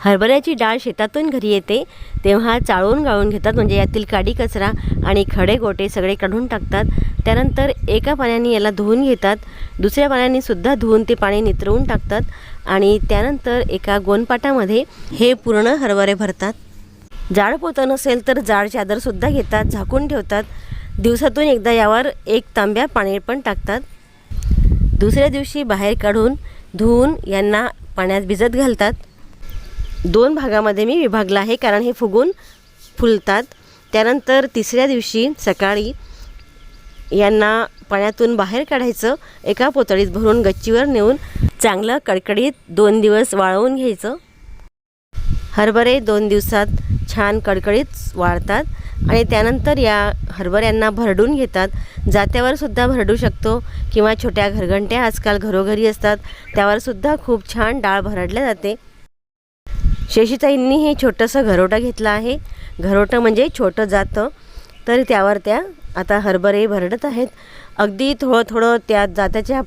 हरभऱ्याची डाळ शेतातून घरी येते तेव्हा चाळून गाळून घेतात, म्हणजे यातील काडी कचरा आणि खडे गोटे सगळे काढून टाकतात। त्यानंतर एका पाण्याने याला धुवून घेतात, दुसऱ्या पाण्याने सुद्धा धुवून ते पाणी नितरवून टाकतात आणि त्यानंतर एका गोणपाटामध्ये हे पूर्ण हरभरे भरतात। जाड पोतं नसेल तर जाड चादरसुद्धा घेतात, झाकून ठेवतात। दिवसातून एकदा यावर 1 तांब्या पाणी पण टाकतात। दुसऱ्या दिवशी बाहेर काढून धुवून यांना पाण्यात भिजत घालतात। 2 भागामध्ये मी विभागला आहे कारण हे फुगून फुलतात। त्यानंतर तिसऱ्या दिवशी सकाळी यांना पाण्यातून बाहेर काढायचं, एका पोतळीत भरून गच्चीवर नेऊन चांगलं कडकडीत 2 दिवस वाळवून घ्यायचं। हरभरे 2 दिवसात छान कडकडीत वाळतात आणि त्यानंतर या हरभऱ्यांना भरडून घेतात। जात्यावर सुद्धा भरडू शकतो किंवा छोट्या घरघंट्या आजकाल घरोघरी असतात, त्यावर सुद्धा खूप छान डाळ भरडल्या जाते। शेषीताईंनी हे छोटंसं घरोटं घेतलं आहे, घरोटं म्हणजे छोटं जातं, तर त्यावर त्या आता हरभरे भरडत आहेत। अगदी थोडं थोडं त्या जात्याच्या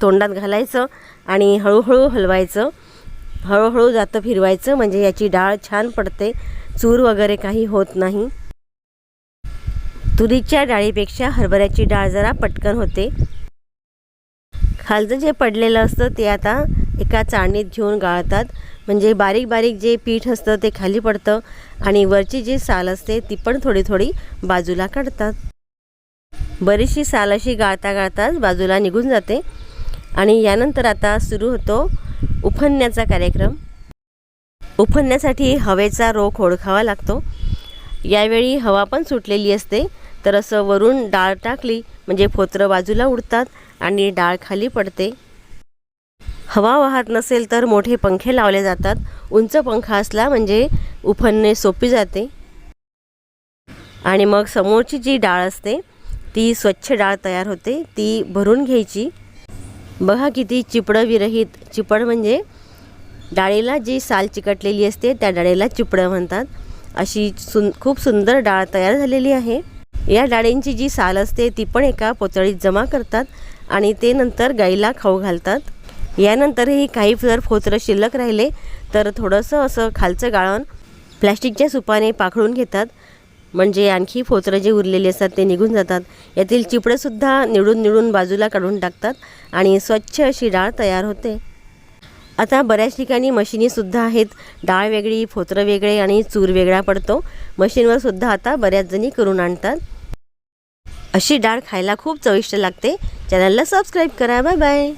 तोंडात घालायचं आणि हळूहळू हलवायचं, हळूहळू जातं फिरवायचं, म्हणजे याची डाळ छान पडते, चूर वगैरे काही होत नाही। तुरीच्या डाळीपेक्षा हरभऱ्याची डाळ जरा पटकन होते। खालचं जे पडलेलं असतं ते आता एका चाळणीत घेऊन गाळतात, म्हणजे बारीक बारीक जे पीठ असतं ते खाली पडतं आणि वरची जी साल असते ती पण थोडी थोडी बाजूला काढतात। बरीचशी साल अशी गाळता गाळताच बाजूला निघून जाते आणि यानंतर आता सुरू होतो उफणण्याचा कार्यक्रम। उफणण्यासाठी हवेचा रोख ओळखावा लागतो। यावेळी हवा पण सुटलेली असते, तर असं वरून डाळ टाकली म्हणजे फोतरं बाजूला उडतात आणि डाळ खाली पडते। हवा वाहत नसेल तर मोठे पंखे लावले जातात, उंच पंखा असला म्हणजे उफणणे सोपी जाते। आणि मग समोरची जी डाळ असते ती स्वच्छ डाळ तयार होते, ती भरून घ्यायची। बघा किती चिपडं विरहित, चिपड म्हणजे डाळीला जी साल चिकटलेली असते त्या डाळीला चिपडं म्हणतात। अशी खूप सुंदर डाळ तयार झालेली आहे। या डाळींची जी साल असते ती पण एका पोतळीत जमा करतात आणि ते नंतर गाईला खाऊ घालतात। यानंतरही काही जर फोतरं शिल्लक राहिले तर थोडंसं असं खालचं गाळण प्लॅस्टिकच्या सुपाने पाखडून घेतात, म्हणजे आणखी फोतरं जे उरलेले असतात ते निघून जातात। यातील चिपडंसुद्धा निवडून निवडून बाजूला काढून टाकतात आणि स्वच्छ अशी डाळ तयार होते। आता बऱ्याच ठिकाणी मशिनीसुद्धा आहेत, डाळ वेगळी, फोतरं वेगळे आणि चूर वेगळा पडतो। मशीनवर सुद्धा आता बऱ्याच जणी करून आणतात। अशी डाळ खायला खूप चविष्ट लागते। चॅनलला सबस्क्राईब करा। Bye bye.